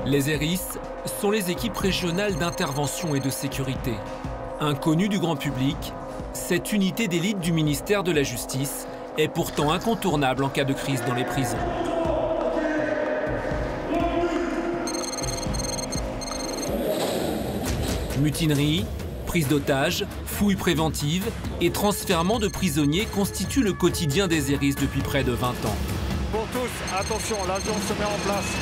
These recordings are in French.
Les ERIS sont les équipes régionales d'intervention et de sécurité. Inconnue du grand public, cette unité d'élite du ministère de la Justice est pourtant incontournable en cas de crise dans les prisons. Mutinerie, prise d'otages, fouilles préventives et transfèrement de prisonniers constituent le quotidien des ERIS depuis près de 20 ans. Pour tous, attention, l'avion se met en place.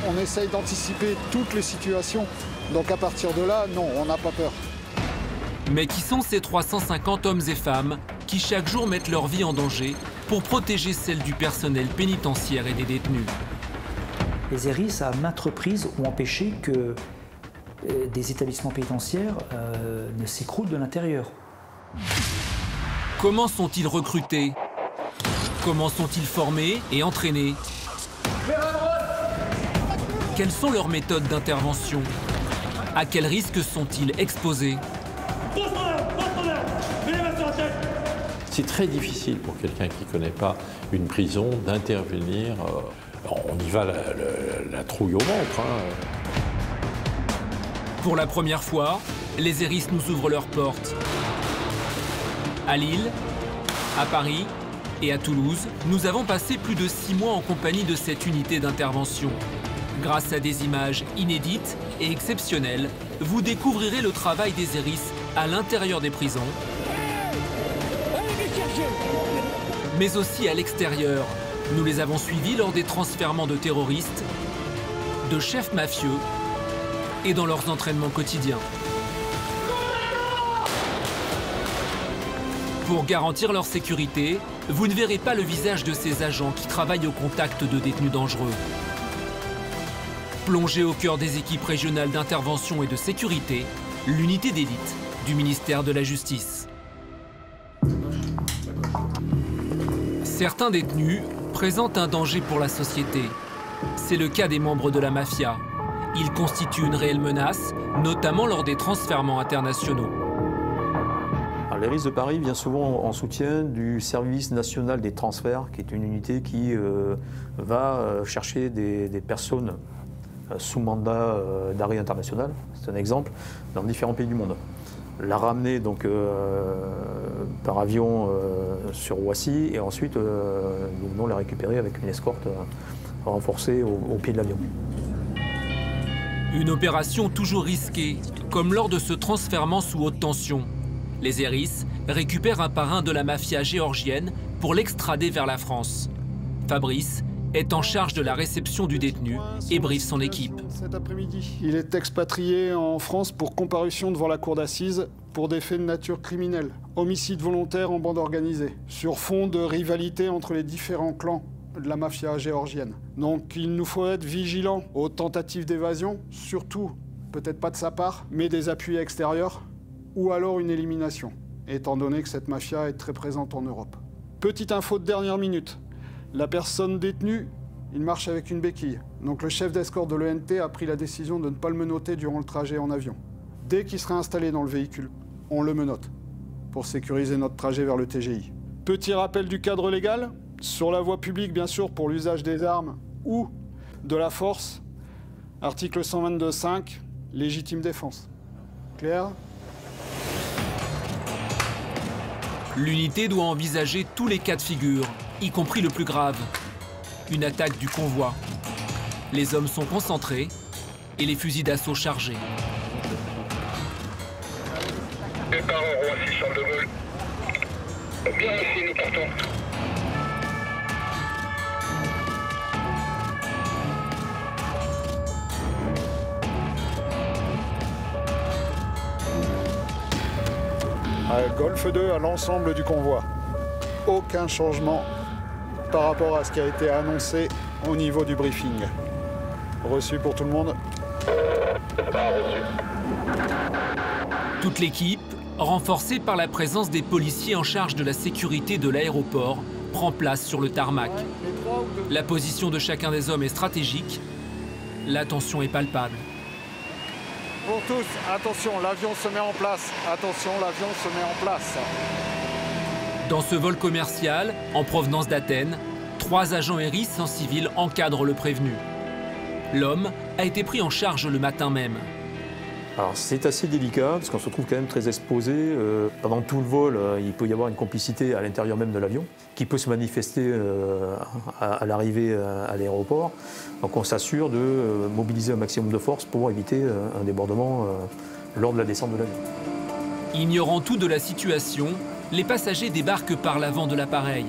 On essaye d'anticiper toutes les situations. Donc à partir de là, non, on n'a pas peur. Mais qui sont ces 350 hommes et femmes qui chaque jour mettent leur vie en danger pour protéger celle du personnel pénitentiaire et des détenus? Les ERIS, à maintes reprises, ont empêché que des établissements pénitentiaires ne s'écroulent de l'intérieur. Comment sont-ils recrutés? Comment sont-ils formés et entraînés? Quelles sont leurs méthodes d'intervention? À quels risques sont-ils exposés? C'est très difficile pour quelqu'un qui ne connaît pas une prison d'intervenir. On y va la trouille au ventre. Pour la première fois, les ERIS nous ouvrent leurs portes. À Lille, à Paris et à Toulouse, nous avons passé plus de 6 mois en compagnie de cette unité d'intervention. Grâce à des images inédites et exceptionnelles, vous découvrirez le travail des ERIS à l'intérieur des prisons, mais aussi à l'extérieur. Nous les avons suivis lors des transfèrements de terroristes, de chefs mafieux et dans leurs entraînements quotidiens. Pour garantir leur sécurité, vous ne verrez pas le visage de ces agents qui travaillent au contact de détenus dangereux. Plongée au cœur des équipes régionales d'intervention et de sécurité, l'unité d'élite du ministère de la Justice. Certains détenus présentent un danger pour la société. C'est le cas des membres de la mafia. Ils constituent une réelle menace, notamment lors des transfèrements internationaux. L'ERIS de Paris vient souvent en soutien du service national des transferts, qui est une unité qui va chercher des personnes sous mandat d'arrêt international, c'est un exemple, dans différents pays du monde. La ramener donc par avion sur Roissy et ensuite nous venons la récupérer avec une escorte renforcée au pied de l'avion. Une opération toujours risquée, comme lors de ce transfèrement sous haute tension. Les ERIS récupèrent un parrain de la mafia géorgienne pour l'extrader vers la France. Fabrice est en charge de la réception du détenu et briefe son équipe. Cet après-midi, il est expatrié en France pour comparution devant la cour d'assises pour des faits de nature criminelle. Homicide volontaire en bande organisée, sur fond de rivalité entre les différents clans de la mafia géorgienne. Donc il nous faut être vigilants aux tentatives d'évasion, surtout, peut-être pas de sa part, mais des appuis extérieurs, ou alors une élimination, étant donné que cette mafia est très présente en Europe. Petite info de dernière minute. La personne détenue, il marche avec une béquille. Donc le chef d'escorte de l'ENT a pris la décision de ne pas le menotter durant le trajet en avion. Dès qu'il sera installé dans le véhicule, on le menotte pour sécuriser notre trajet vers le TGI. Petit rappel du cadre légal, sur la voie publique bien sûr pour l'usage des armes ou de la force, article 122.5, légitime défense. Clair ? L'unité doit envisager tous les cas de figure, y compris le plus grave, une attaque du convoi. Les hommes sont concentrés et les fusils d'assaut chargés. Départ en Roissy, Charles de Gaulle. Bien ici, nous partons. Golfe 2 à l'ensemble du convoi. Aucun changement par rapport à ce qui a été annoncé au niveau du briefing. Reçu pour tout le monde. Toute l'équipe, renforcée par la présence des policiers en charge de la sécurité de l'aéroport, prend place sur le tarmac. La position de chacun des hommes est stratégique. La tension est palpable. Pour tous, attention, l'avion se met en place. Attention, l'avion se met en place. Dans ce vol commercial, en provenance d'Athènes, 3 agents ERIS en civil encadrent le prévenu. L'homme a été pris en charge le matin même. Alors c'est assez délicat parce qu'on se trouve quand même très exposé. Pendant tout le vol, il peut y avoir une complicité à l'intérieur même de l'avion qui peut se manifester à l'arrivée à l'aéroport. Donc on s'assure de mobiliser un maximum de force pour éviter un débordement lors de la descente de l'avion. Ignorant tout de la situation, les passagers débarquent par l'avant de l'appareil.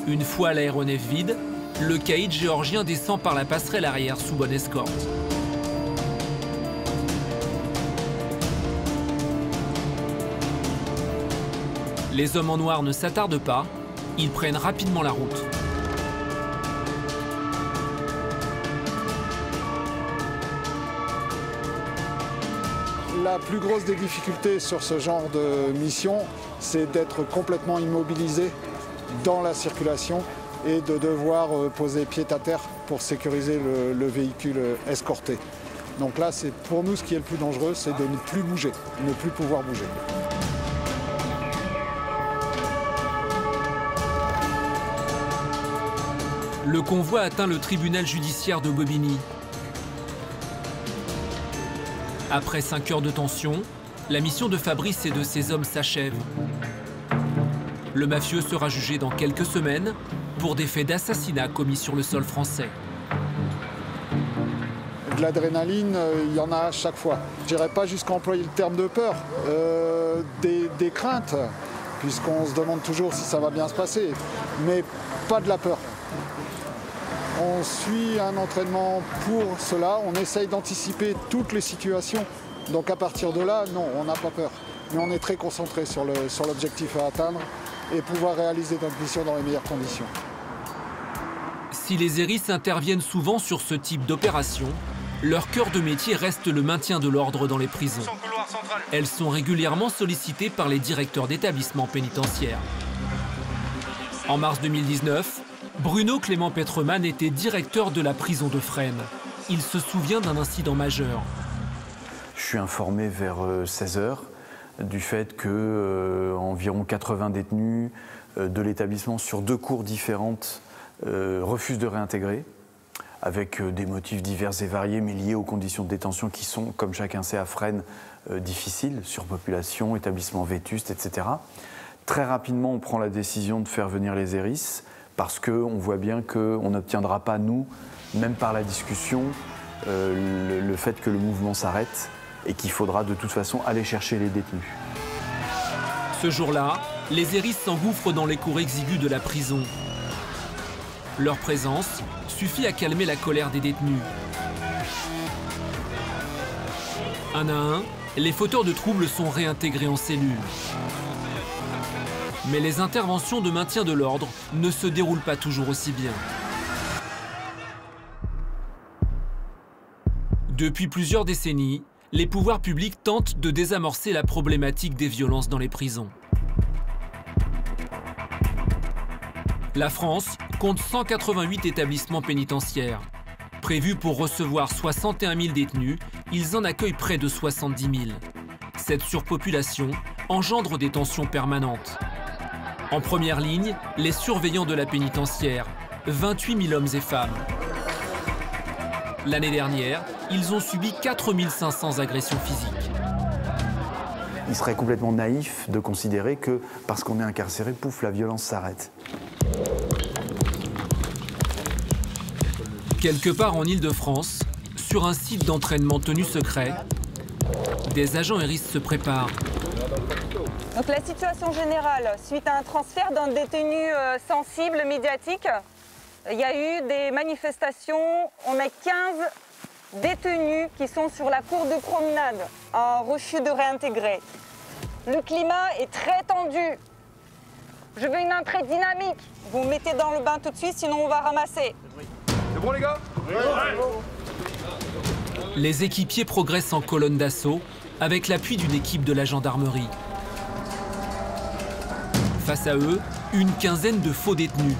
Une fois l'aéronef vide, le caïd géorgien descend par la passerelle arrière sous bonne escorte. Les hommes en noir ne s'attardent pas, ils prennent rapidement la route. La plus grosse des difficultés sur ce genre de mission, c'est d'être complètement immobilisé dans la circulation et de devoir poser pied à terre pour sécuriser le véhicule escorté. Donc là, c'est pour nous ce qui est le plus dangereux, c'est de ne plus bouger, ne plus pouvoir bouger. Le convoi atteint le tribunal judiciaire de Bobigny. Après 5 heures de tension, la mission de Fabrice et de ses hommes s'achève. Le mafieux sera jugé dans quelques semaines pour des faits d'assassinat commis sur le sol français. De l'adrénaline, il y en a à chaque fois. Je n'irai pas jusqu'à employer le terme de peur, des craintes, puisqu'on se demande toujours si ça va bien se passer, mais pas de la peur. On suit un entraînement pour cela, on essaye d'anticiper toutes les situations. Donc à partir de là, non, on n'a pas peur. Mais on est très concentré sur l'objectif à atteindre et pouvoir réaliser notre mission dans les meilleures conditions. Si les Héris interviennent souvent sur ce type d'opération, leur cœur de métier reste le maintien de l'ordre dans les prisons. Elles sont régulièrement sollicitées par les directeurs d'établissements pénitentiaires. En mars 2019, Bruno Clément Petreman était directeur de la prison de Fresnes. Il se souvient d'un incident majeur. Je suis informé vers 16 h du fait qu'environ 80 détenus de l'établissement sur 2 cours différentes refusent de réintégrer, avec des motifs divers et variés, mais liés aux conditions de détention qui sont, comme chacun sait, à Fresnes, difficiles, surpopulation, établissement vétuste, etc. Très rapidement, on prend la décision de faire venir les Héris, parce qu'on voit bien qu'on n'obtiendra pas, nous, même par la discussion, le fait que le mouvement s'arrête et qu'il faudra de toute façon aller chercher les détenus. Ce jour-là, les Héris s'engouffrent dans les cours exigus de la prison. Leur présence suffit à calmer la colère des détenus. Un à un, les fauteurs de troubles sont réintégrés en cellule. Mais les interventions de maintien de l'ordre ne se déroulent pas toujours aussi bien. Depuis plusieurs décennies, les pouvoirs publics tentent de désamorcer la problématique des violences dans les prisons. La France compte 188 établissements pénitentiaires. Prévus pour recevoir 61 000 détenus, ils en accueillent près de 70 000. Cette surpopulation engendre des tensions permanentes. En première ligne, les surveillants de la pénitentiaire, 28 000 hommes et femmes. L'année dernière, ils ont subi 4 500 agressions physiques. Il serait complètement naïf de considérer que parce qu'on est incarcéré, pouf, la violence s'arrête. Quelque part en Île-de-France, sur un site d'entraînement tenu secret, des agents Héris se préparent. Donc la situation générale, suite à un transfert d'un détenu sensible, médiatique, il y a eu des manifestations, on a 15 détenus qui sont sur la cour de promenade, en refus de réintégrer. Le climat est très tendu. Je veux une entrée dynamique. Vous me mettez dans le bain tout de suite, sinon on va ramasser. C'est bon les gars? Oui. Les équipiers progressent en colonne d'assaut avec l'appui d'une équipe de la gendarmerie. Face à eux, une quinzaine de faux détenus.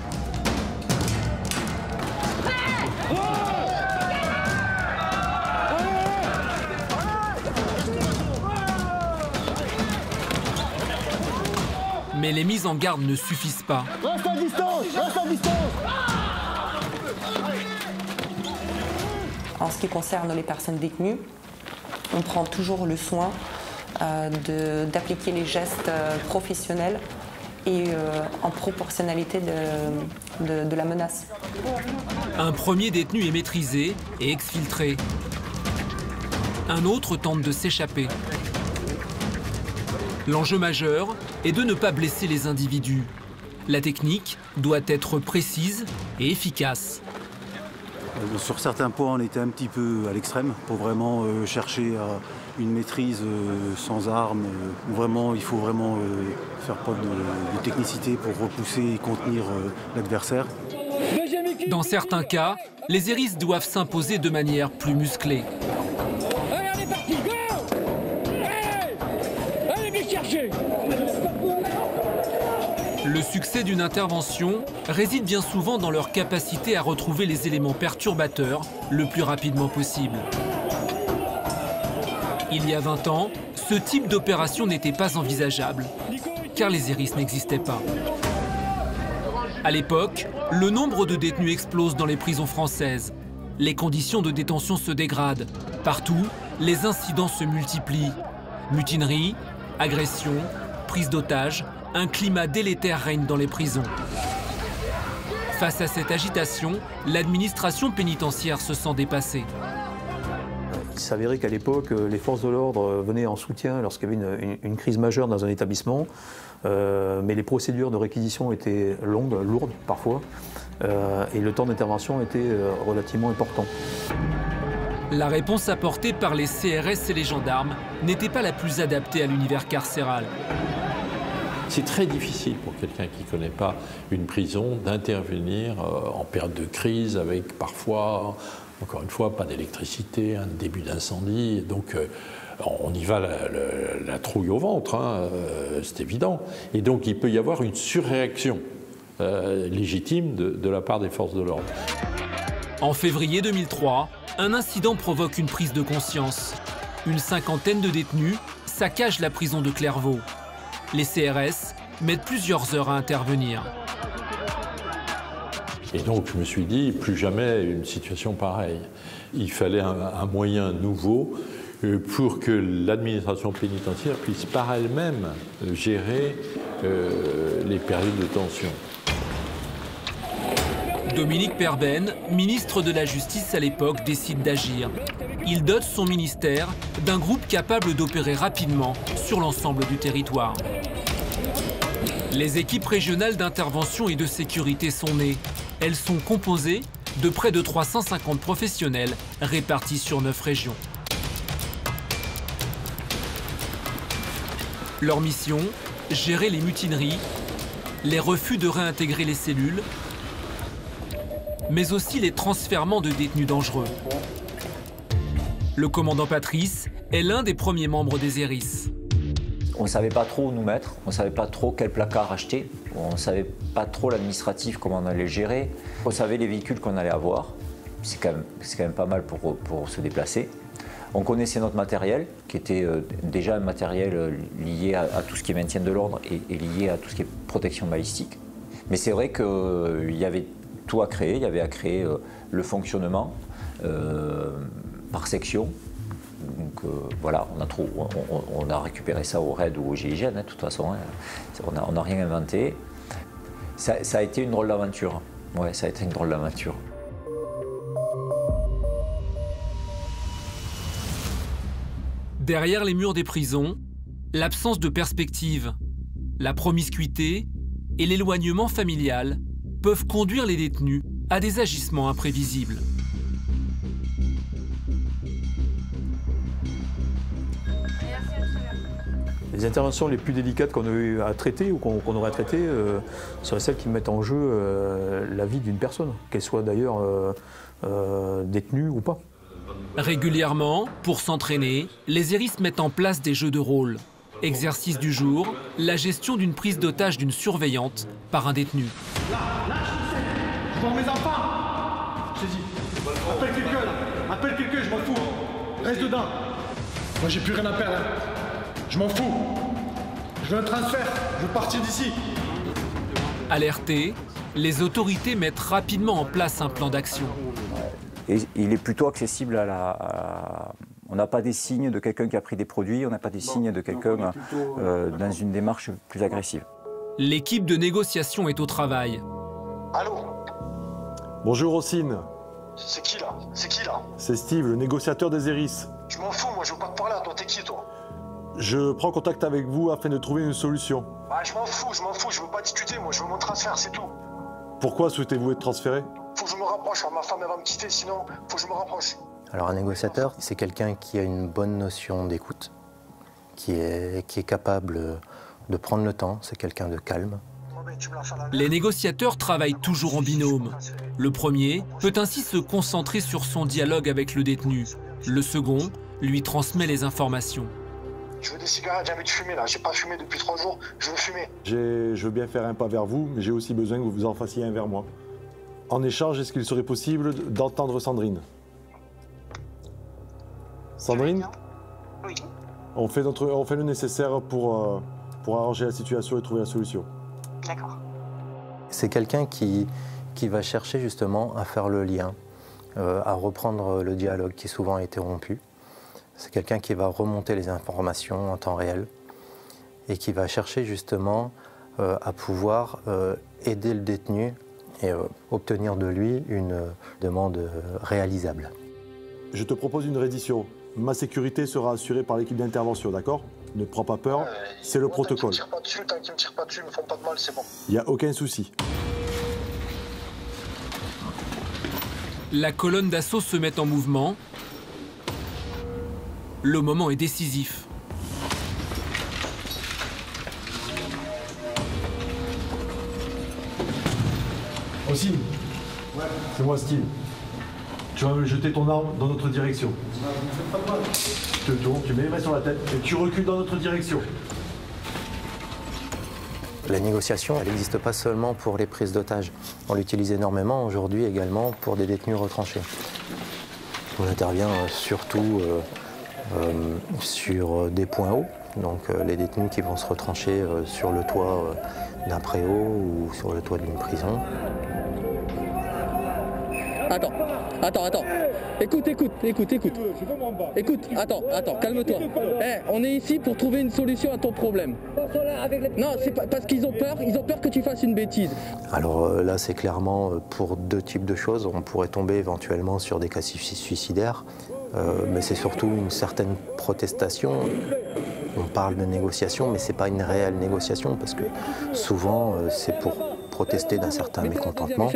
Mais les mises en garde ne suffisent pas. Reste à distance! Reste à distance! En ce qui concerne les personnes détenues, on prend toujours le soin d'appliquer les gestes professionnels et en proportionnalité de la menace. Un premier détenu est maîtrisé et exfiltré. Un autre tente de s'échapper. L'enjeu majeur est de ne pas blesser les individus. La technique doit être précise et efficace. Sur certains points, on était un petit peu à l'extrême pour vraiment chercher une maîtrise sans armes. Vraiment, il faut vraiment faire preuve de technicité pour repousser et contenir l'adversaire. Dans certains cas, les hérisses doivent s'imposer de manière plus musclée. Allez, on est parti, go! Allez, les chercher! Le succès d'une intervention réside bien souvent dans leur capacité à retrouver les éléments perturbateurs le plus rapidement possible. Il y a 20 ans, ce type d'opération n'était pas envisageable, car les hérisses n'existaient pas. À l'époque, le nombre de détenus explose dans les prisons françaises. Les conditions de détention se dégradent. Partout, les incidents se multiplient. Mutineries, agressions, prises d'otages, un climat délétère règne dans les prisons. Face à cette agitation, l'administration pénitentiaire se sent dépassée. Il s'avérait qu'à l'époque, les forces de l'ordre venaient en soutien lorsqu'il y avait une crise majeure dans un établissement, mais les procédures de réquisition étaient longues, lourdes parfois, et le temps d'intervention était relativement important. La réponse apportée par les CRS et les gendarmes n'était pas la plus adaptée à l'univers carcéral. C'est très difficile pour quelqu'un qui ne connaît pas une prison d'intervenir en période de crise avec parfois, encore une fois, pas d'électricité, un début d'incendie. Donc on y va la trouille au ventre, hein, c'est évident. Et donc il peut y avoir une surréaction légitime de la part des forces de l'ordre. En février 2003, un incident provoque une prise de conscience. Une cinquantaine de détenus saccagent la prison de Clairvaux. Les CRS mettent plusieurs heures à intervenir. Et donc je me suis dit, plus jamais une situation pareille. Il fallait un moyen nouveau pour que l'administration pénitentiaire puisse par elle-même gérer les périodes de tension. Dominique Perben, ministre de la Justice à l'époque, décide d'agir. Il dote son ministère d'un groupe capable d'opérer rapidement sur l'ensemble du territoire. Les équipes régionales d'intervention et de sécurité sont nées. Elles sont composées de près de 350 professionnels répartis sur 9 régions. Leur mission, gérer les mutineries, les refus de réintégrer les cellules, mais aussi les transfèrements de détenus dangereux. Le commandant Patrice est l'un des premiers membres des hérisses. On ne savait pas trop où nous mettre, on ne savait pas trop quel placard acheter, on ne savait pas trop l'administratif, comment on allait gérer. On savait les véhicules qu'on allait avoir, c'est quand même pas mal pour se déplacer. On connaissait notre matériel, qui était déjà un matériel lié à tout ce qui est maintien de l'ordre et lié à tout ce qui est protection balistique. Mais c'est vrai qu'il y avait tout à créer, il y avait à créer le fonctionnement par section. Donc voilà, on a récupéré ça au RAID ou au GIGN, hein, de toute façon, hein. On n'a rien inventé. Ça a été une drôle d'aventure. Ouais, ça a été une drôle d'aventure. Derrière les murs des prisons, l'absence de perspective, la promiscuité et l'éloignement familial peuvent conduire les détenus à des agissements imprévisibles. Les interventions les plus délicates qu'on a eu à traiter ou qu'on aurait traitées seraient celles qui mettent en jeu la vie d'une personne, qu'elle soit d'ailleurs détenue ou pas. Régulièrement, pour s'entraîner, les hérisses mettent en place des jeux de rôle. Exercice du jour, la gestion d'une prise d'otage d'une surveillante par un détenu. Là, je vois mes enfants. Je te dis, appelle quelqu'un là, appelle quelqu'un, je m'en fous. Reste dedans. Moi j'ai plus rien à perdre. Hein. Je m'en fous. Je veux un transfert, je veux partir d'ici. Alertés, les autorités mettent rapidement en place un plan d'action. Et il est plutôt accessible on n'a pas des signes de quelqu'un qui a pris des produits, on n'a pas des signes de quelqu'un dans une démarche plus agressive. L'équipe de négociation est au travail. Allô? Bonjour Rossine. C'est qui là? C'est qui là? C'est Steve, le négociateur des Eris. Je m'en fous, moi je veux pas te parler à toi, t'es qui toi? Je prends contact avec vous afin de trouver une solution. Ah, je m'en fous, je veux pas discuter, moi je veux mon transfert, c'est tout. Pourquoi souhaitez-vous être transféré? Faut que je me rapproche, ma femme elle va me quitter, sinon faut que je me rapproche. Alors un négociateur, c'est quelqu'un qui a une bonne notion d'écoute, qui est capable de prendre le temps, c'est quelqu'un de calme. Les négociateurs travaillent toujours en binôme. Le premier peut ainsi se concentrer sur son dialogue avec le détenu. Le second lui transmet les informations. Je veux des cigarettes, j'ai envie de fumer là, j'ai pas fumé depuis 3 jours, je veux fumer. Je veux bien faire un pas vers vous, mais j'ai aussi besoin que vous en fassiez un vers moi. En échange, est-ce qu'il serait possible d'entendre Sandrine? Sandrine? Oui. On fait le nécessaire pour arranger la situation et trouver la solution. D'accord. C'est quelqu'un qui va chercher justement à faire le lien, à reprendre le dialogue qui souvent a été rompu. C'est quelqu'un qui va remonter les informations en temps réel et qui va chercher justement à pouvoir aider le détenu et obtenir de lui une demande réalisable. Je te propose une reddition. Ma sécurité sera assurée par l'équipe d'intervention, d'accord? Ne prends pas peur, c'est le protocole. Tant qu'ils me tirent pas dessus, ils me font pas de mal, c'est bon. Il n'y a aucun souci. La colonne d'assaut se met en mouvement. Le moment est décisif. Aussi, c'est moi Steve. Tu vas me jeter ton arme dans notre direction. Tu te tournes, tu mets les mains sur la tête et tu recules dans notre direction. La négociation, elle n'existe pas seulement pour les prises d'otages. On l'utilise énormément aujourd'hui également pour des détenus retranchés. On intervient surtout sur des points hauts, donc les détenus qui vont se retrancher sur le toit d'un préau ou sur le toit d'une prison. Attends. Écoute. Écoute, attends, calme-toi. On est ici pour trouver une solution à ton problème. Non, c'est pas parce qu'ils ont peur que tu fasses une bêtise. Alors là, c'est clairement pour deux types de choses. On pourrait tomber éventuellement sur des cas suicidaires, mais c'est surtout une certaine protestation. On parle de négociation, mais c'est pas une réelle négociation parce que souvent, c'est pour protester d'un certain mécontentement.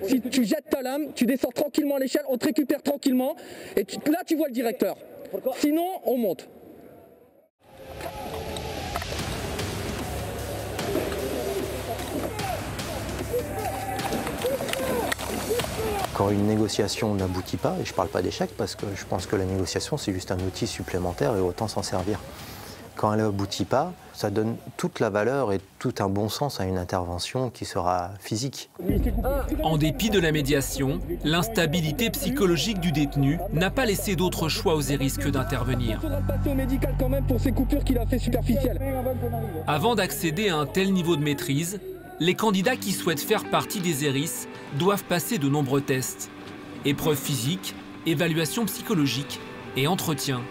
Si tu jettes ta lame, tu descends tranquillement à l'échelle, on te récupère tranquillement, et là tu vois le directeur. Sinon, on monte. Quand une négociation n'aboutit pas, et je ne parle pas d'échec parce que je pense que la négociation c'est juste un outil supplémentaire et autant s'en servir. Quand elle n'aboutit pas, ça donne toute la valeur et tout un bon sens à une intervention qui sera physique. En dépit de la médiation, l'instabilité psychologique du détenu n'a pas laissé d'autre choix aux Eris que d'intervenir. Avant d'accéder à un tel niveau de maîtrise, les candidats qui souhaitent faire partie des Eris doivent passer de nombreux tests. Épreuves physiques, évaluations psychologiques et entretiens.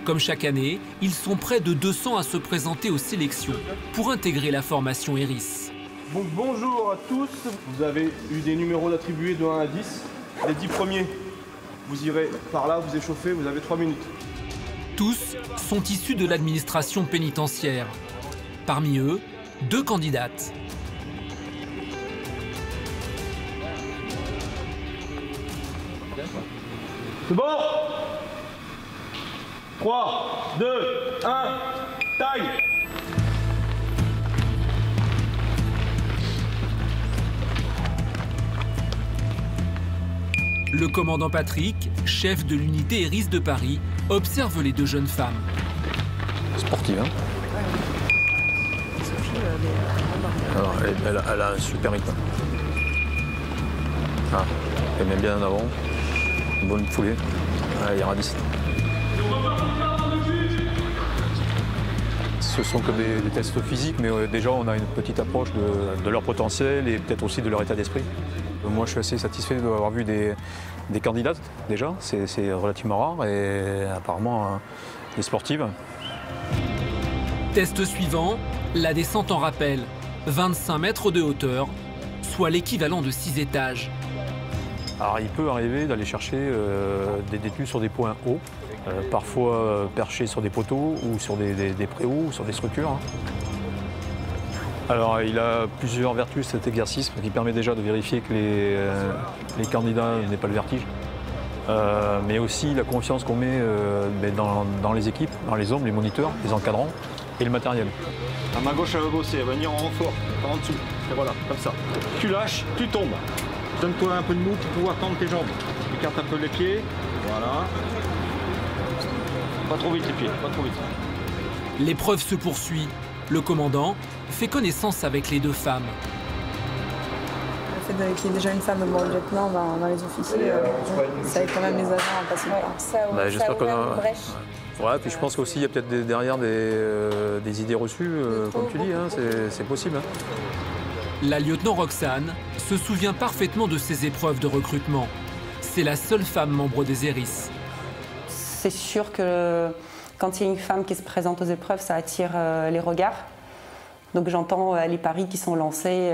Comme chaque année, ils sont près de 200 à se présenter aux sélections pour intégrer la formation Eris. Donc bonjour à tous, vous avez eu des numéros d'attribués de 1 à 10. Les 10 premiers, vous irez par là, vous échauffez, vous avez 3 minutes. Tous sont issus de l'administration pénitentiaire. Parmi eux, 2 candidates. C'est bon? 3, 2, 1, taille! Le commandant Patrick, chef de l'unité Eris de Paris, observe les 2 jeunes femmes. Sportive, hein? Alors, elle a un super rythme. Ah, elle met bien en avant. Bonne foulée. Elle ira 10. Ce sont que des tests physiques, mais déjà on a une petite approche de leur potentiel et peut-être aussi de leur état d'esprit. Moi je suis assez satisfait d'avoir vu des des candidates déjà, c'est relativement rare, et apparemment des sportives. Test suivant, la descente en rappel, 25 mètres de hauteur, soit l'équivalent de 6 étages. Alors il peut arriver d'aller chercher des détenus sur des points hauts, parfois perchés sur des poteaux ou sur des préaux ou sur des structures. Hein. Alors il a plusieurs vertus cet exercice qui permet déjà de vérifier que les candidats n'aient pas le vertige. Mais aussi la confiance qu'on met dans les équipes, dans les hommes, les moniteurs, les encadrants et le matériel. La main gauche à bosser, elle va venir en renfort, par en dessous. Et voilà, comme ça. Tu lâches, tu tombes. Donne-toi un peu de mou pour pouvoir tendre tes jambes. Écarte un peu les pieds, voilà. Pas trop vite les pieds, pas trop vite. L'épreuve se poursuit. Le commandant fait connaissance avec les deux femmes. Le fait qu'il y ait déjà une femme au lieutenant dans les officiers, ça aide quand même les agents à passer par là. J'espère qu'on a... Ouais, puis je pense qu'aussi il y a peut-être derrière des idées reçues, comme tu dis, hein, c'est possible. Hein. La lieutenant Roxane se souvient parfaitement de ces épreuves de recrutement. C'est la seule femme membre des ERIS. C'est sûr que quand il y a une femme qui se présente aux épreuves, ça attire les regards. Donc j'entends les paris qui sont lancés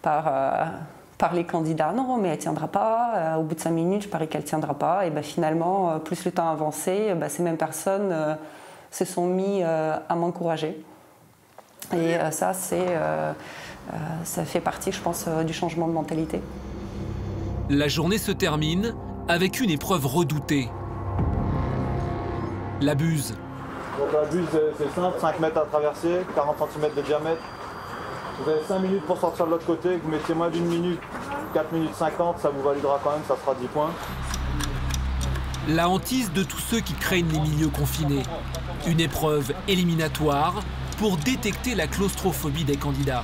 par les candidats. Non, mais elle ne tiendra pas. Au bout de 5 minutes, je parie qu'elle ne tiendra pas. Et finalement, plus le temps avançait, ces mêmes personnes se sont mis à m'encourager. Et ça fait partie, je pense, du changement de mentalité. La journée se termine avec une épreuve redoutée. La buse. Donc la buse, c'est simple, 5 mètres à traverser, 40 cm de diamètre. Vous avez 5 minutes pour sortir de l'autre côté, vous mettez moins d'1 minute, 4 minutes 50, ça vous validera quand même, ça fera 10 points. La hantise de tous ceux qui craignent les milieux confinés. Une épreuve éliminatoire pour détecter la claustrophobie des candidats.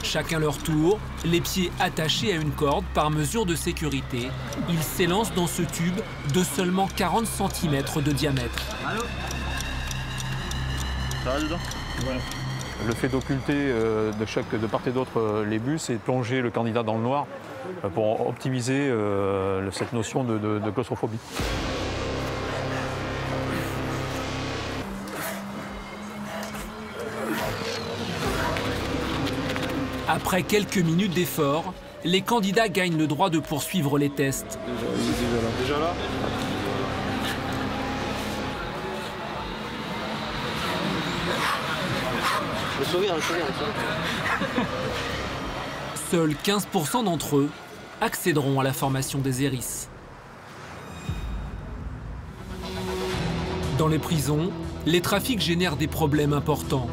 Chacun leur tour, les pieds attachés à une corde par mesure de sécurité, ils s'élancent dans ce tube de seulement 40 cm de diamètre. Allô ? Ça va dedans ? Ouais. Le fait d'occulter de part et d'autre les bus et de plonger le candidat dans le noir pour optimiser cette notion de claustrophobie. Après quelques minutes d'effort, les candidats gagnent le droit de poursuivre les tests. Déjà là. Le sourire. Seuls 15% d'entre eux accéderont à la formation des ERIS. Dans les prisons, les trafics génèrent des problèmes importants.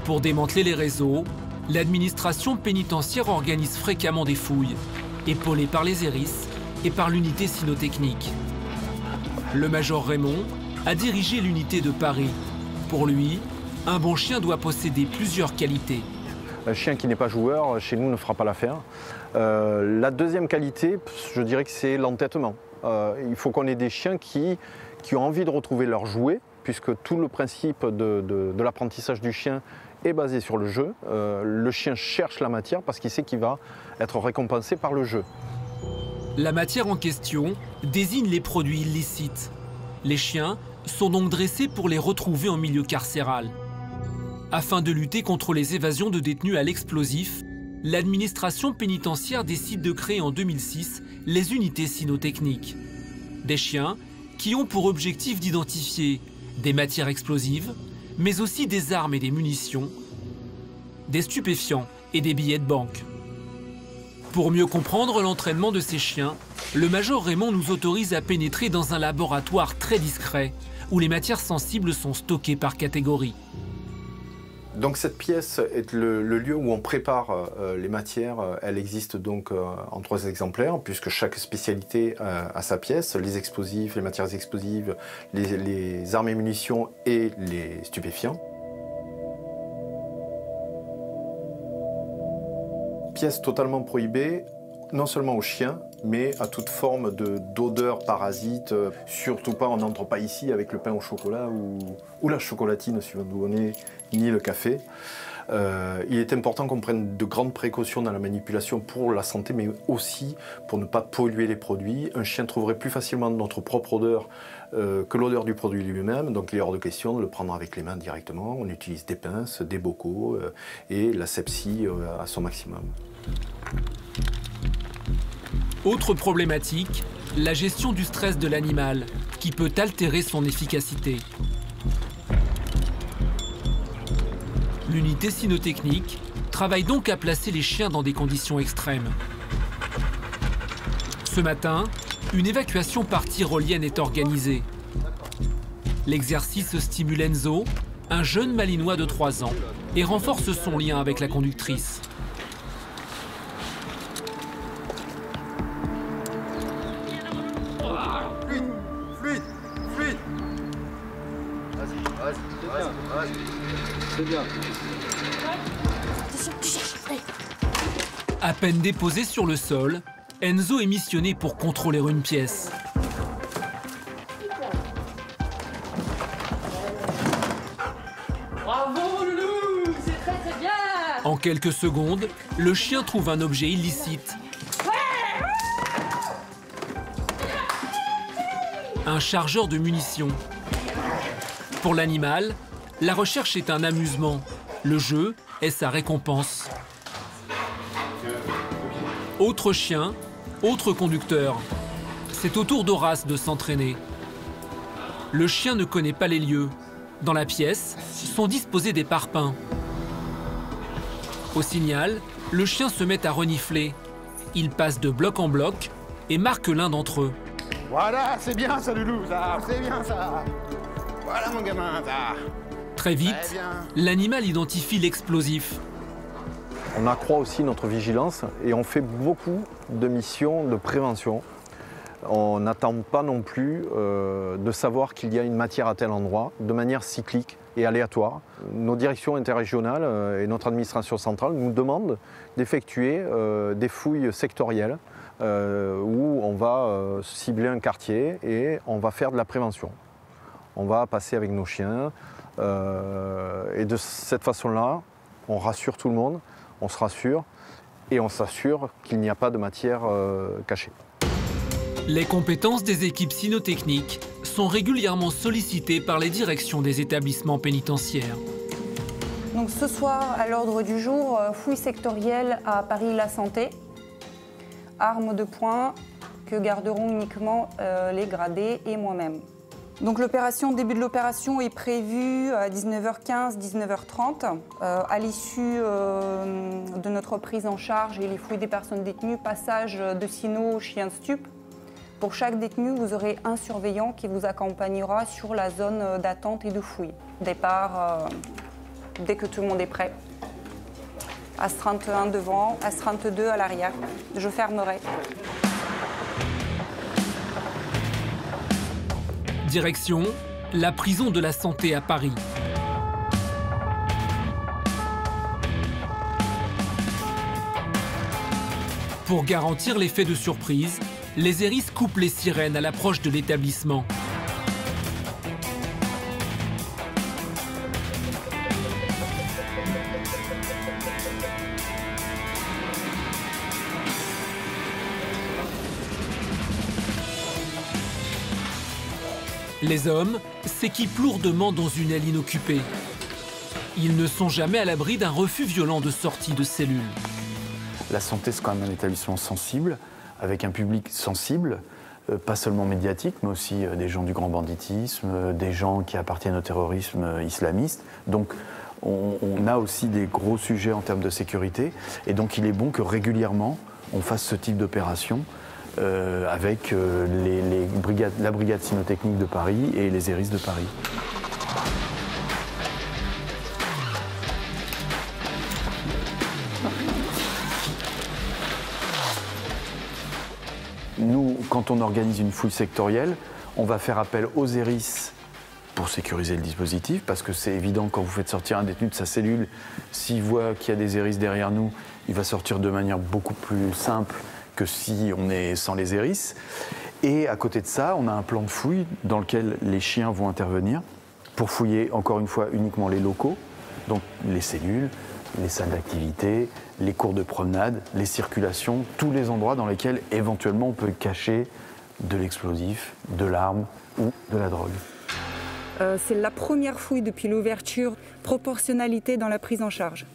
Pour démanteler les réseaux, l'administration pénitentiaire organise fréquemment des fouilles, épaulée par les ERIS et par l'unité cynotechnique. Le major Raymond a dirigé l'unité de Paris. Pour lui, un bon chien doit posséder plusieurs qualités. Un chien qui n'est pas joueur, chez nous, ne fera pas l'affaire. La deuxième qualité, je dirais que c'est l'entêtement. Il faut qu'on ait des chiens qui ont envie de retrouver leur jouet, puisque tout le principe de l'apprentissage du chien est basé sur le jeu. Le chien cherche la matière parce qu'il sait qu'il va être récompensé par le jeu. La matière en question désigne les produits illicites. Les chiens sont donc dressés pour les retrouver en milieu carcéral. Afin de lutter contre les évasions de détenus à l'explosif, l'administration pénitentiaire décide de créer en 2006 les unités cynotechniques. Des chiens qui ont pour objectif d'identifier des matières explosives, mais aussi des armes et des munitions, des stupéfiants et des billets de banque. Pour mieux comprendre l'entraînement de ces chiens, le major Raymond nous autorise à pénétrer dans un laboratoire très discret où les matières sensibles sont stockées par catégorie. Donc cette pièce est le lieu où on prépare les matières. Elle existe donc en 3 exemplaires, puisque chaque spécialité a sa pièce, les explosifs, les matières explosives, les armes et munitions et les stupéfiants. Pièce totalement prohibée, non seulement aux chiens, mais à toute forme d'odeur parasite. Surtout pas, on n'entre pas ici avec le pain au chocolat ou la chocolatine, suivant d'où on est, ni le café. Il est important qu'on prenne de grandes précautions dans la manipulation pour la santé, mais aussi pour ne pas polluer les produits. Un chien trouverait plus facilement notre propre odeur que l'odeur du produit lui-même, donc il est hors de question de le prendre avec les mains directement. On utilise des pinces, des bocaux et l'asepsie à son maximum. Autre problématique, la gestion du stress de l'animal, qui peut altérer son efficacité. L'unité cynotechnique travaille donc à placer les chiens dans des conditions extrêmes. Ce matin, une évacuation par tyrolienne est organisée. L'exercice stimule Enzo, un jeune malinois de 3 ans, et renforce son lien avec la conductrice. Fluide. Vas-y. C'est bien. À peine déposé sur le sol, Enzo est missionné pour contrôler une pièce. Bravo Loulou, c'est très bien. En quelques secondes, le chien trouve un objet illicite. Un chargeur de munitions. Pour l'animal, la recherche est un amusement. Le jeu est sa récompense. Autre chien, autre conducteur. C'est au tour d'Horace de s'entraîner. Le chien ne connaît pas les lieux. Dans la pièce sont disposés des parpaings. Au signal, le chien se met à renifler. Il passe de bloc en bloc et marque l'un d'entre eux. Voilà, c'est bien ça, Loulou, ça, c'est bien ça. Voilà mon gamin, ça. Très vite, l'animal identifie l'explosif. On accroît aussi notre vigilance et on fait beaucoup de missions de prévention. On n'attend pas non plus de savoir qu'il y a une matière à tel endroit de manière cyclique et aléatoire. Nos directions interrégionales et notre administration centrale nous demandent d'effectuer des fouilles sectorielles où on va cibler un quartier et on va faire de la prévention. On va passer avec nos chiens et de cette façon-là, on rassure tout le monde, on se rassure et on s'assure qu'il n'y a pas de matière cachée. Les compétences des équipes cynotechniques sont régulièrement sollicitées par les directions des établissements pénitentiaires. Donc ce soir, à l'ordre du jour, fouille sectorielle à Paris-La Santé. Armes de poing que garderont uniquement les gradés et moi-même. Donc le début de l'opération est prévu à 19h15, 19h30. À l'issue de notre prise en charge et les fouilles des personnes détenues, passage de cyno, chien de stup. Pour chaque détenu, vous aurez un surveillant qui vous accompagnera sur la zone d'attente et de fouille. Départ dès que tout le monde est prêt. Astreinte 1 devant, astreinte 2 à l'arrière. Je fermerai. Direction, la prison de la Santé à Paris. Pour garantir l'effet de surprise, les hérisses coupent les sirènes à l'approche de l'établissement. Les hommes s'équipent lourdement dans une aile inoccupée. Ils ne sont jamais à l'abri d'un refus violent de sortie de cellule. La santé, c'est quand même un établissement sensible, avec un public sensible, pas seulement médiatique, mais aussi des gens du grand banditisme, des gens qui appartiennent au terrorisme islamiste. Donc on a aussi des gros sujets en termes de sécurité. Et donc il est bon que régulièrement, on fasse ce type d'opération avec la brigade cynotechnique de Paris et les hérisses de Paris. Nous, quand on organise une fouille sectorielle, on va faire appel aux hérisses pour sécuriser le dispositif, parce que c'est évident quand vous faites sortir un détenu de sa cellule, s'il voit qu'il y a des hérisses derrière nous, il va sortir de manière beaucoup plus simple que si on est sans les hérisses. Et à côté de ça, on a un plan de fouille dans lequel les chiens vont intervenir pour fouiller, encore une fois, uniquement les locaux, Donc les cellules, les salles d'activité, les cours de promenade, les circulations, tous les endroits dans lesquels éventuellement on peut cacher de l'explosif, de l'arme ou de la drogue. C'est la première fouille depuis l'ouverture, proportionnalité dans la prise en charge.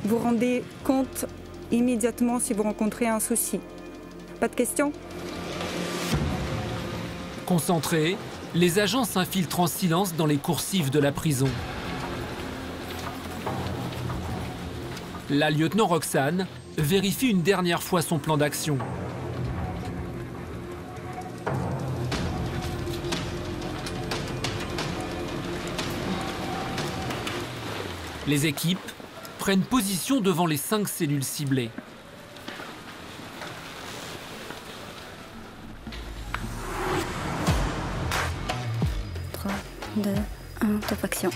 Vous rendez compte immédiatement si vous rencontrez un souci. Pas de questions? Concentrés, les agents s'infiltrent en silence dans les coursives de la prison. La lieutenant Roxane vérifie une dernière fois son plan d'action. Les équipes prennent position devant les 5 cellules ciblées. Trois, 2, 1, top action.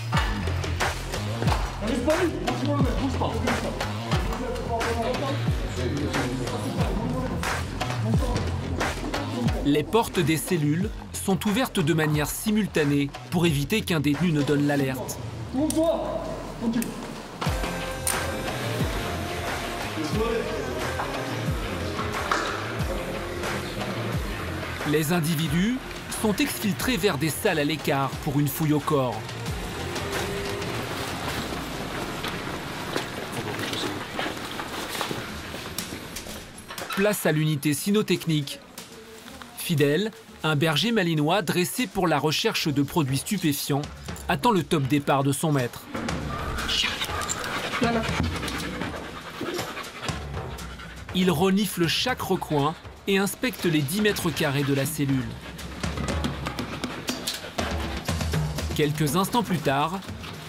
Les portes des cellules sont ouvertes de manière simultanée pour éviter qu'un détenu ne donne l'alerte. Les individus sont exfiltrés vers des salles à l'écart pour une fouille au corps. Place à l'unité cynotechnique. Fidèle, un berger malinois dressé pour la recherche de produits stupéfiants, attend le top départ de son maître. Il renifle chaque recoin et inspecte les 10 mètres carrés de la cellule. Quelques instants plus tard,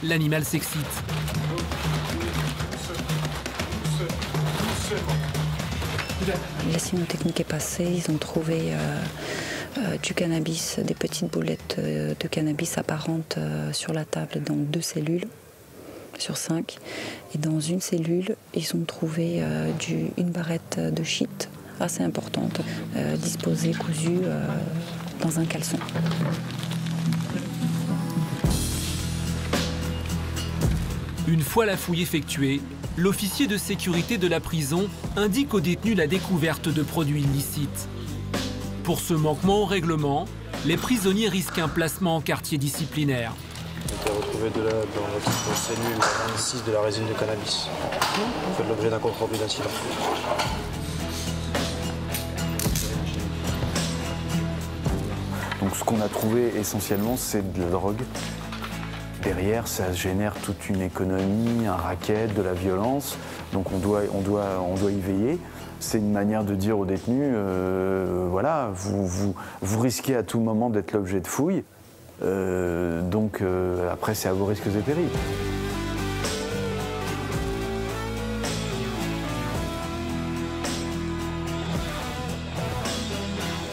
l'animal s'excite. La cynotechnique est passée, ils ont trouvé du cannabis, des petites boulettes de cannabis apparentes sur la table dans 2 cellules sur 5. Et dans une cellule, ils ont trouvé une barrette de shit assez importante, disposée, cousue dans un caleçon. Une fois la fouille effectuée, l'officier de sécurité de la prison indique aux détenus la découverte de produits illicites. Pour ce manquement au règlement, les prisonniers risquent un placement en quartier disciplinaire. On a retrouvé dans votre cellule 26 de la résine de cannabis. Vous faites l'objet d'un compte-rendu d'incident. Donc ce qu'on a trouvé essentiellement, c'est de la drogue. Derrière, ça génère toute une économie, un racket, de la violence. Donc on doit y veiller. C'est une manière de dire aux détenus, voilà, vous risquez à tout moment d'être l'objet de fouilles. Donc après, c'est à vos risques et périls.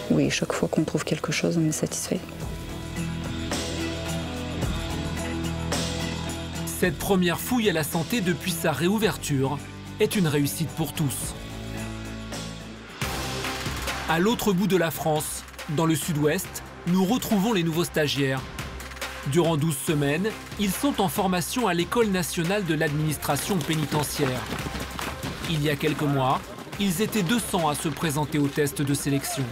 Oui, chaque fois qu'on trouve quelque chose, on est satisfait. Cette première fouille à la santé depuis sa réouverture est une réussite pour tous. À l'autre bout de la France, dans le sud-ouest, nous retrouvons les nouveaux stagiaires. Durant 12 semaines, ils sont en formation à l'École nationale de l'administration pénitentiaire. Il y a quelques mois, ils étaient 200 à se présenter au test de sélection.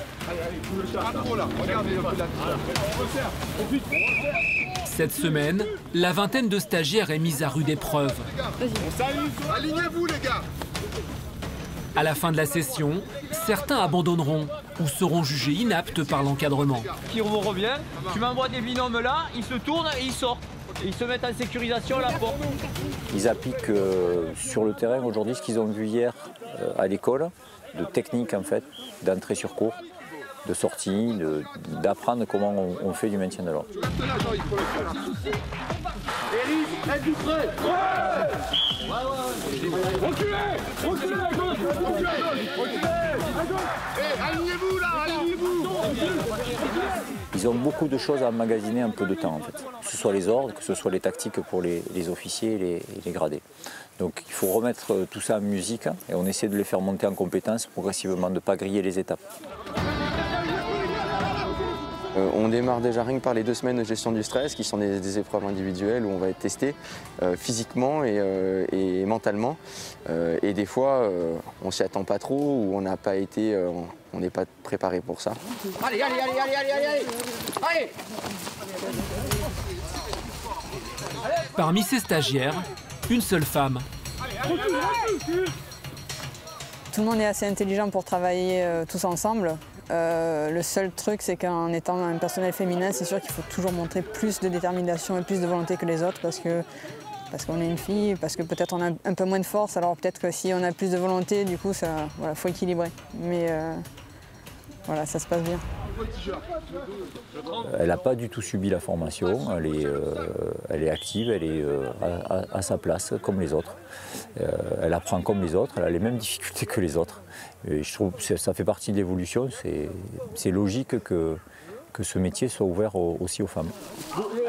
Cette semaine, la vingtaine de stagiaires est mise à rude épreuve. Alignez-vous, les gars. À la fin de la session, certains abandonneront ou seront jugés inaptes par l'encadrement. Qui revient, tu m'envoies des binômes là, ils se tournent et ils sortent. Et ils se mettent en sécurisation à la porte. Ils appliquent sur le terrain aujourd'hui ce qu'ils ont vu hier à l'école, de technique en fait, d'entrée sur cours, de sortie, d'apprendre comment on fait du maintien de l'ordre. Eric, êtes-vous prêts? Reculez! Reculez à gauche! Reculez à gauche! Reculez à gauche! Hé, alignez-vous là! Alignez-vous! Ils ont beaucoup de choses à emmagasiner en peu de temps en fait. Que ce soit les ordres, que ce soit les tactiques pour les officiers et les gradés. Donc il faut remettre tout ça en musique et on essaie de les faire monter en compétences progressivement, de ne pas griller les étapes. On démarre déjà rien que par les 2 semaines de gestion du stress, qui sont des épreuves individuelles où on va être testé physiquement et mentalement. Et des fois, on s'y attend pas trop ou on n'a pas été, on n'est pas préparé pour ça. Allez, allez, allez, allez, allez, allez, allez. Parmi ces stagiaires, une seule femme. Tout le monde est assez intelligent pour travailler tous ensemble. Le seul truc, c'est qu'en étant un personnel féminin, c'est sûr qu'il faut toujours montrer plus de détermination et plus de volonté que les autres parce qu'on est une fille, parce que peut-être on a un peu moins de force. Alors peut-être que si on a plus de volonté, du coup, voilà, faut équilibrer. Mais voilà, ça se passe bien. Elle n'a pas du tout subi la formation, elle est active, elle est à sa place comme les autres. Elle apprend comme les autres, elle a les mêmes difficultés que les autres. Et je trouve que ça fait partie de l'évolution, c'est logique que ce métier soit ouvert aussi aux femmes.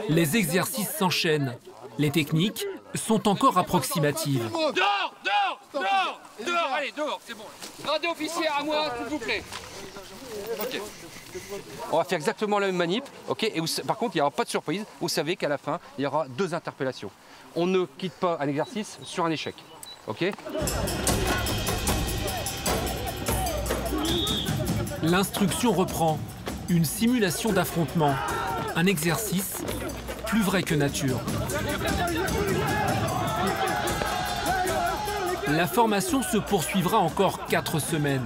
Les exercices s'enchaînent, les techniques sont encore approximatives. Dehors, dehors, dehors, dehors, allez, dehors, c'est bon. Gradé officier à moi, s'il vous plaît. Ok. On va faire exactement la même manip, ok. Et par contre, il n'y aura pas de surprise. Vous savez qu'à la fin, il y aura 2 interpellations. On ne quitte pas un exercice sur un échec, ok. L'instruction reprend. Une simulation d'affrontement. Un exercice plus vrai que nature. La formation se poursuivra encore 4 semaines.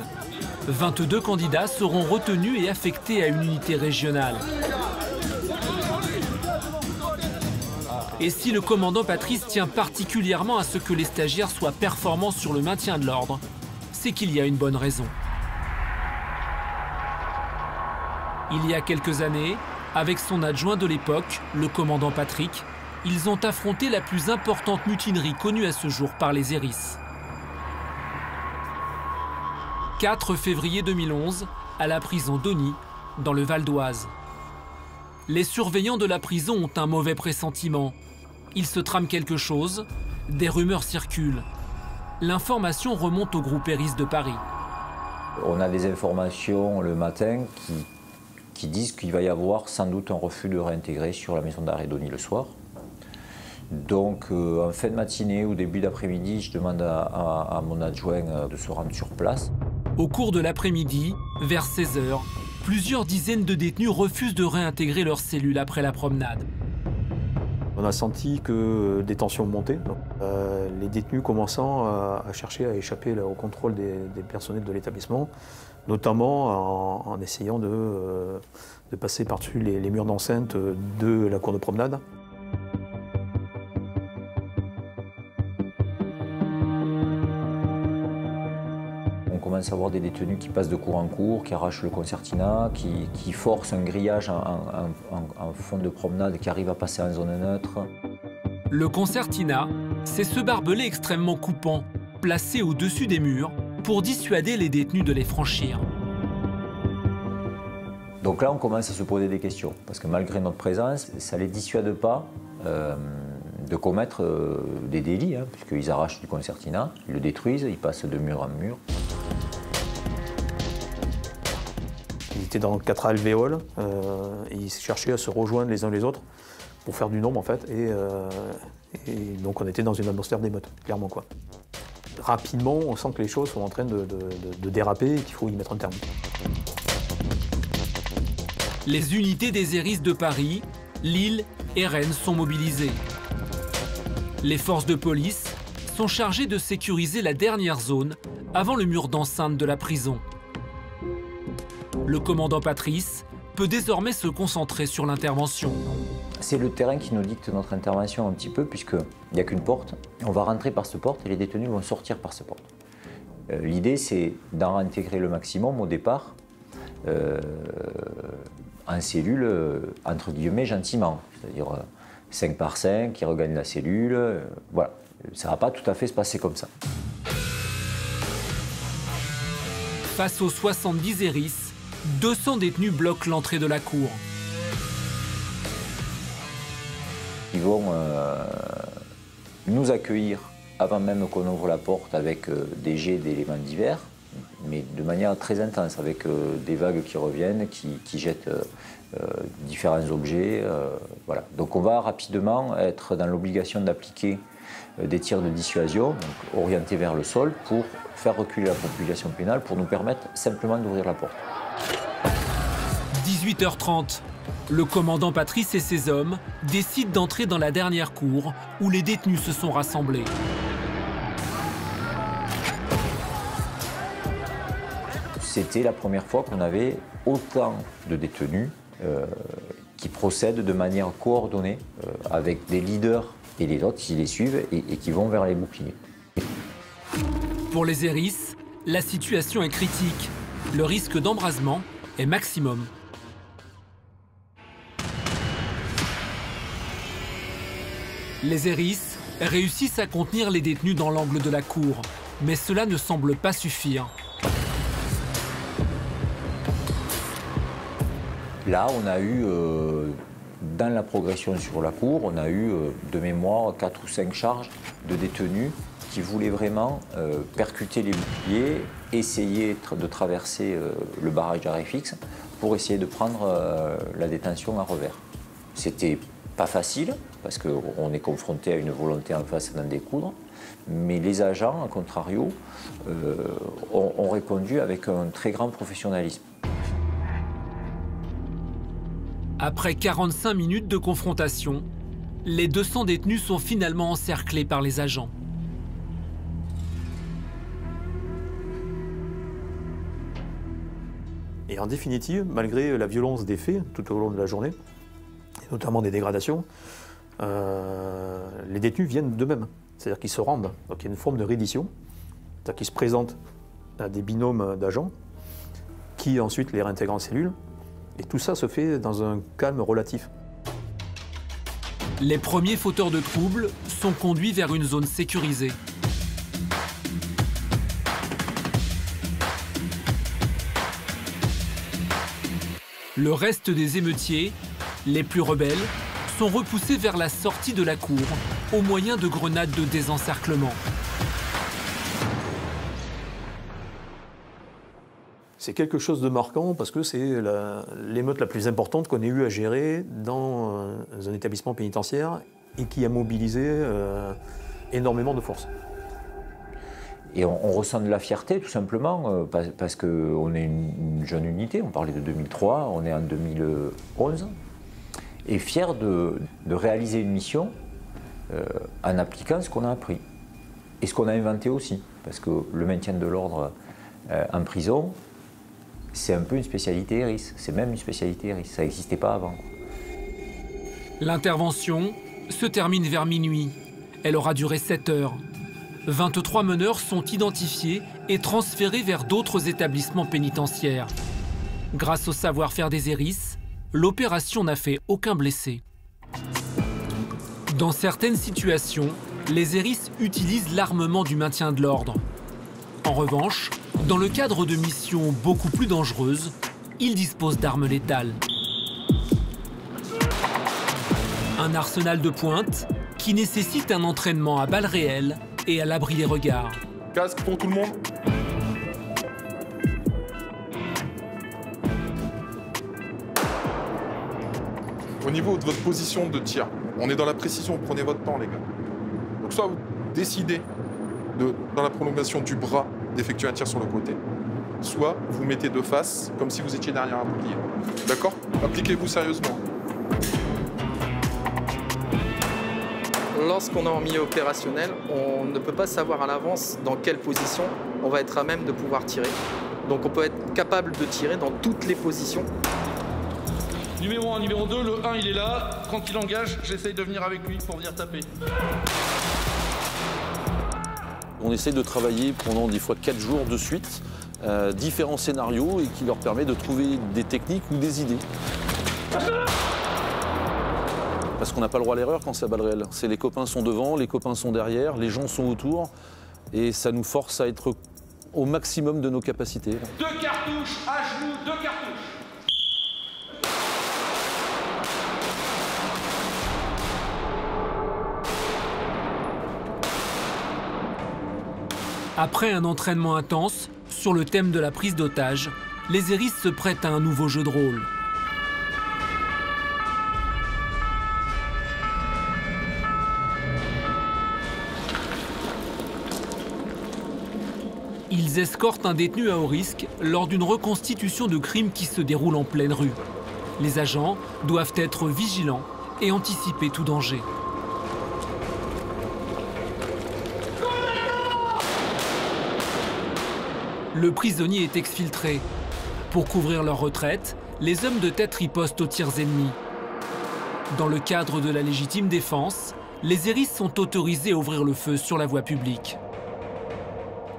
22 candidats seront retenus et affectés à une unité régionale. Et si le commandant Patrice tient particulièrement à ce que les stagiaires soient performants sur le maintien de l'ordre, c'est qu'il y a une bonne raison. Il y a quelques années, avec son adjoint de l'époque, le commandant Patrick, ils ont affronté la plus importante mutinerie connue à ce jour par les Hérisses. 4 février 2011, à la prison d'Auny, dans le Val d'Oise. Les surveillants de la prison ont un mauvais pressentiment. Il se trame quelque chose, des rumeurs circulent. L'information remonte au groupe Hérisses de Paris. On a des informations le matin qui disent qu'il va y avoir sans doute un refus de réintégrer sur la maison d'arrêt d'Auny le soir. Donc en fin de matinée ou début d'après-midi, je demande à mon adjoint de se rendre sur place. Au cours de l'après-midi, vers 16 h, plusieurs dizaines de détenus refusent de réintégrer leur cellule après la promenade. On a senti que des tensions montaient, les détenus commençant à chercher à échapper au contrôle des personnels de l'établissement, notamment en essayant de passer par-dessus les murs d'enceinte de la cour de promenade. On commence à voir des détenus qui passent de cour en cour, qui arrachent le concertina, qui forcent un grillage en fond de promenade, qui arrivent à passer en zone neutre. Le concertina, c'est ce barbelé extrêmement coupant, placé au-dessus des murs, pour dissuader les détenus de les franchir. Donc là, on commence à se poser des questions, parce que malgré notre présence, ça ne les dissuade pas de commettre des délits, puisqu'ils arrachent du concertina, ils le détruisent, ils passent de mur en mur. Ils étaient dans 4 alvéoles, et ils cherchaient à se rejoindre les uns les autres pour faire du nombre en fait, et donc on était dans une atmosphère d'émeute, clairement quoi. Rapidement, on sent que les choses sont en train de déraper et qu'il faut y mettre un terme. Les unités des Hérisses de Paris, Lille et Rennes sont mobilisées. Les forces de police sont chargées de sécuriser la dernière zone avant le mur d'enceinte de la prison. Le commandant Patrice peut désormais se concentrer sur l'intervention. C'est le terrain qui nous dicte notre intervention un petit peu, puisqu'il n'y a qu'une porte. On va rentrer par cette porte et les détenus vont sortir par cette porte. L'idée, c'est d'en réintégrer le maximum au départ, en cellule, entre guillemets, gentiment. C'est-à-dire 5 par 5, qui regagnent la cellule. Voilà, ça ne va pas tout à fait se passer comme ça. Face aux 70 Hérisses, 200 détenus bloquent l'entrée de la cour. Ils vont nous accueillir avant même qu'on ouvre la porte avec des jets d'éléments divers. mais de manière très intense, avec des vagues qui reviennent, qui jettent différents objets. Voilà. Donc on va rapidement être dans l'obligation d'appliquer des tirs de dissuasion, donc orientés vers le sol, pour faire reculer la population pénale, pour nous permettre simplement d'ouvrir la porte. 18h30, le commandant Patrice et ses hommes décident d'entrer dans la dernière cour où les détenus se sont rassemblés. C'était la première fois qu'on avait autant de détenus qui procèdent de manière coordonnée avec des leaders et les autres qui les suivent et qui vont vers les boucliers. Pour les hérisses, la situation est critique. Le risque d'embrasement est maximum. Les hérisses réussissent à contenir les détenus dans l'angle de la cour, mais cela ne semble pas suffire. Là, on a eu, dans la progression sur la cour, on a eu de mémoire 4 ou 5 charges de détenus qui voulaient vraiment percuter les boucliers, essayer de traverser le barrage d'arrêt fixe pour essayer de prendre la détention à revers. C'était pas facile, parce qu'on est confronté à une volonté en face d'en découdre, mais les agents, à contrario, ont répondu avec un très grand professionnalisme. Après 45 minutes de confrontation, les 200 détenus sont finalement encerclés par les agents. Et en définitive, malgré la violence des faits tout au long de la journée, et notamment des dégradations, les détenus viennent d'eux-mêmes. C'est-à-dire qu'ils se rendent. Donc il y a une forme de reddition, c'est-à-dire qu'ils se présentent à des binômes d'agents qui ensuite les réintègrent en cellule. Et tout ça se fait dans un calme relatif. Les premiers fauteurs de troubles sont conduits vers une zone sécurisée. Le reste des émeutiers, les plus rebelles, sont repoussés vers la sortie de la cour au moyen de grenades de désencerclement. C'est quelque chose de marquant parce que c'est l'émeute la plus importante qu'on ait eu à gérer dans un établissement pénitentiaire et qui a mobilisé énormément de force. Et on ressent de la fierté tout simplement parce qu'on est une jeune unité, on parlait de 2003, on est en 2011, et fier de réaliser une mission en appliquant ce qu'on a appris et ce qu'on a inventé aussi, parce que le maintien de l'ordre en prison, c'est un peu une spécialité héris, c'est même une spécialité héris, ça n'existait pas avant. L'intervention se termine vers minuit. Elle aura duré 7 heures. 23 meneurs sont identifiés et transférés vers d'autres établissements pénitentiaires. Grâce au savoir-faire des hérisses, l'opération n'a fait aucun blessé. Dans certaines situations, les hérisses utilisent l'armement du maintien de l'ordre. En revanche, dans le cadre de missions beaucoup plus dangereuses, ils disposent d'armes létales. Un arsenal de pointe qui nécessite un entraînement à balles réelles et à l'abri des regards. Casque pour tout le monde. Au niveau de votre position de tir, on est dans la précision, prenez votre temps les gars. Donc soit vous décidez, dans la prolongation du bras, d'effectuer un tir sur le côté, soit vous mettez de face, comme si vous étiez derrière un bouclier. D'accord? Appliquez-vous sérieusement. Lorsqu'on est en milieu opérationnel, on ne peut pas savoir à l'avance dans quelle position on va être à même de pouvoir tirer. Donc on peut être capable de tirer dans toutes les positions. Numéro 1, numéro 2, le 1 il est là. Quand il engage, j'essaye de venir avec lui pour venir taper. On essaie de travailler pendant des fois 4 jours de suite, différents scénarios et qui leur permet de trouver des techniques ou des idées. Parce qu'on n'a pas le droit à l'erreur quand c'est à balles réelles. C'est les copains sont devant, les copains sont derrière, les gens sont autour et ça nous force à être au maximum de nos capacités. 2 cartouches à genoux, 2 cartouches. Après un entraînement intense, sur le thème de la prise d'otage, les Hérisses se prêtent à un nouveau jeu de rôle. Ils escortent un détenu à haut risque lors d'une reconstitution de crime qui se déroule en pleine rue. Les agents doivent être vigilants et anticiper tout danger. Le prisonnier est exfiltré. Pour couvrir leur retraite, les hommes de tête ripostent aux tirs ennemis. Dans le cadre de la légitime défense, les Hérisses sont autorisés à ouvrir le feu sur la voie publique.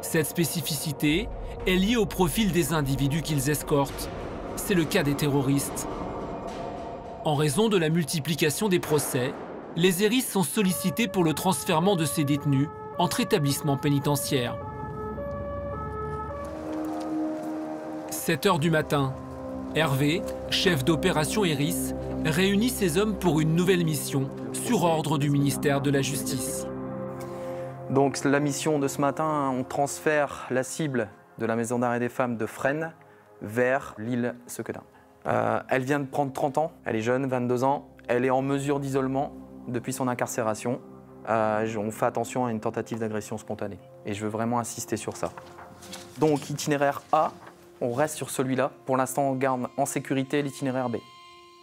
Cette spécificité est liée au profil des individus qu'ils escortent. C'est le cas des terroristes. En raison de la multiplication des procès, les Hérisses sont sollicités pour le transfèrement de ces détenus entre établissements pénitentiaires. 7 h du matin, Hervé, chef d'opération Hérisses, réunit ses hommes pour une nouvelle mission sur ordre du ministère de la Justice. Donc la mission de ce matin, on transfère la cible de la maison d'arrêt des femmes de Fresnes vers l'île Sequedin. Elle vient de prendre 30 ans, elle est jeune, 22 ans, elle est en mesure d'isolement depuis son incarcération. On fait attention à une tentative d'agression spontanée et je veux vraiment insister sur ça. Donc itinéraire A, on reste sur celui-là. Pour l'instant, on garde en sécurité l'itinéraire B.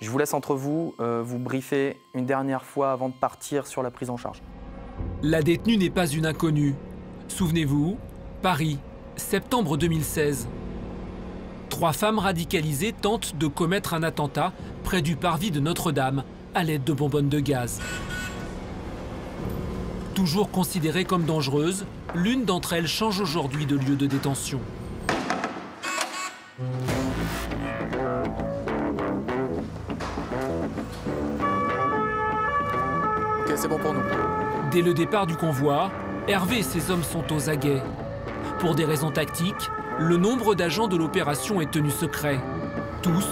Je vous laisse entre vous, vous briefer une dernière fois avant de partir sur la prise en charge. La détenue n'est pas une inconnue. Souvenez-vous, Paris, septembre 2016. 3 femmes radicalisées tentent de commettre un attentat près du parvis de Notre-Dame à l'aide de bonbonnes de gaz. Toujours considérée comme dangereuse, l'une d'entre elles change aujourd'hui de lieu de détention. Ok, c'est bon pour nous. Dès le départ du convoi, Hervé et ses hommes sont aux aguets. Pour des raisons tactiques, le nombre d'agents de l'opération est tenu secret. Tous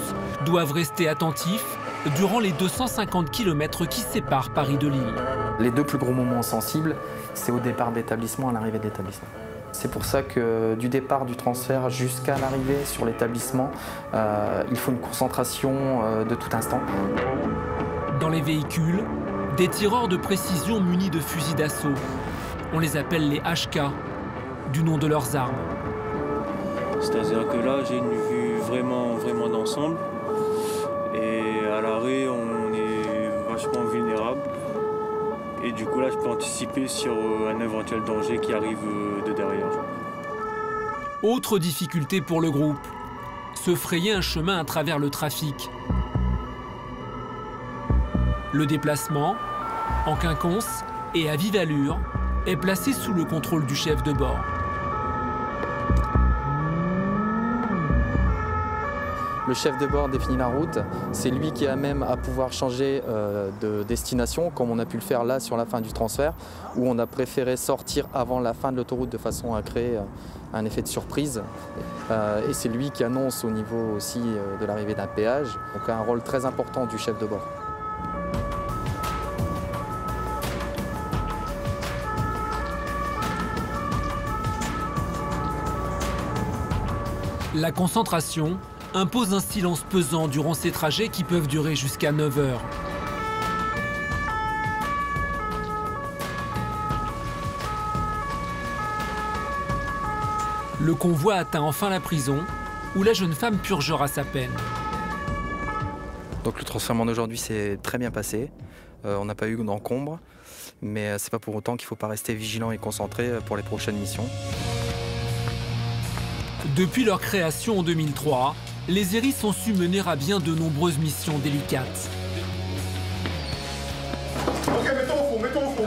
doivent rester attentifs durant les 250 km qui séparent Paris de Lille. Les 2 plus gros moments sensibles, c'est au départ de l'établissement et à l'arrivée de l'établissement. C'est pour ça que du départ du transfert jusqu'à l'arrivée sur l'établissement, il faut une concentration de tout instant. Dans les véhicules, des tireurs de précision munis de fusils d'assaut. On les appelle les HK, du nom de leurs armes. C'est-à-dire que là, j'ai une vue vraiment d'ensemble. Et à l'arrêt, on est vachement vulnérable. Et du coup, là, je peux anticiper sur un éventuel danger qui arrive de derrière. Autre difficulté pour le groupe, se frayer un chemin à travers le trafic. Le déplacement, en quinconce et à vive allure, est placé sous le contrôle du chef de bord. Le chef de bord définit la route, c'est lui qui a même à pouvoir changer de destination, comme on a pu le faire là sur la fin du transfert, où on a préféré sortir avant la fin de l'autoroute de façon à créer un effet de surprise. Et c'est lui qui annonce au niveau aussi de l'arrivée d'un péage, donc un rôle très important du chef de bord. La concentration impose un silence pesant durant ces trajets qui peuvent durer jusqu'à 9 heures. Le convoi atteint enfin la prison, où la jeune femme purgera sa peine. Donc le transfèrement d'aujourd'hui s'est très bien passé. On n'a pas eu d'encombre, mais c'est pas pour autant qu'il ne faut pas rester vigilant et concentré pour les prochaines missions. Depuis leur création en 2003, les Hérisses ont su mener à bien de nombreuses missions délicates. Ok, mettons au fond.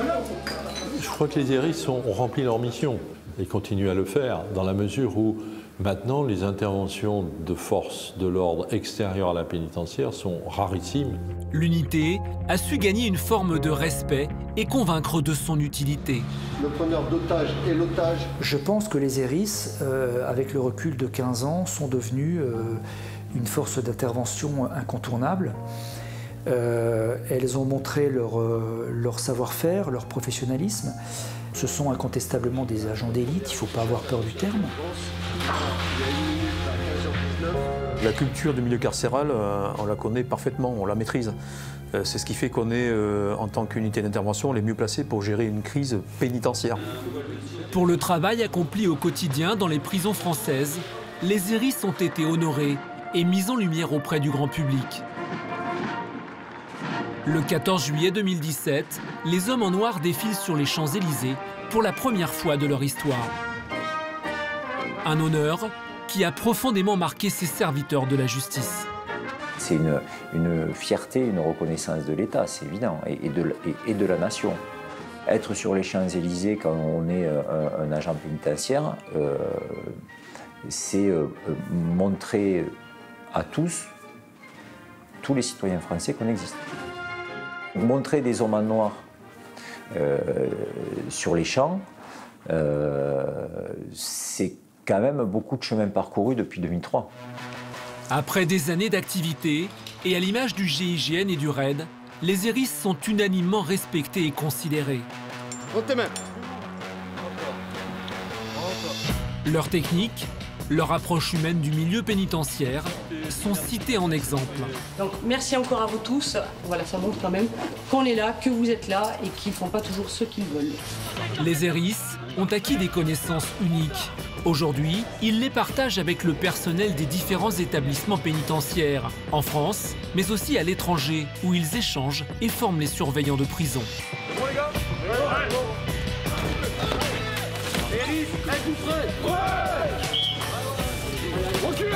Je crois que les Hérisses ont rempli leur mission et continuent à le faire, dans la mesure où maintenant les interventions de forces de l'ordre extérieures à la pénitentiaire sont rarissimes. L'unité a su gagner une forme de respect et convaincre de son utilité. Le preneur d'otage et l'otage. Je pense que les Hérisses, avec le recul de 15 ans, sont devenus une force d'intervention incontournable. Elles ont montré leur savoir-faire, leur professionnalisme. Ce sont incontestablement des agents d'élite, il ne faut pas avoir peur du terme. La culture du milieu carcéral, on la connaît parfaitement, on la maîtrise. C'est ce qui fait qu'on est, en tant qu'unité d'intervention, les mieux placés pour gérer une crise pénitentiaire. Pour le travail accompli au quotidien dans les prisons françaises, les Héris ont été honorés et mis en lumière auprès du grand public. Le 14 juillet 2017, les hommes en noir défilent sur les Champs-Élysées pour la première fois de leur histoire. Un honneur qui a profondément marqué ces serviteurs de la justice. C'est une fierté, une reconnaissance de l'État, c'est évident, et de la nation. Être sur les Champs-Élysées quand on est un agent pénitentiaire, c'est montrer à tous les citoyens français qu'on existe. Montrer des hommes en noir sur les champs, c'est quand même beaucoup de chemin parcouru depuis 2003. Après des années d'activité, et à l'image du GIGN et du RAID, les Héris sont unanimement respectés et considérés. Leur technique, leur approche humaine du milieu pénitentiaire sont cités en exemple. Donc merci encore à vous tous. Voilà, ça montre quand même qu'on est là, que vous êtes là et qu'ils ne font pas toujours ce qu'ils veulent. Les Héris ont acquis des connaissances uniques. Aujourd'hui, ils les partagent avec le personnel des différents établissements pénitentiaires, en France, mais aussi à l'étranger, où ils échangent et forment les surveillants de prison. Bon les gars, Héris, êtes-vous prêts? Reculez!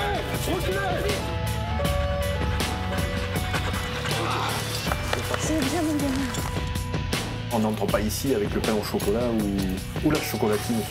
Reculez! C'est bien mon gamin. On n'entre pas ici avec le pain au chocolat ou la chocolatine.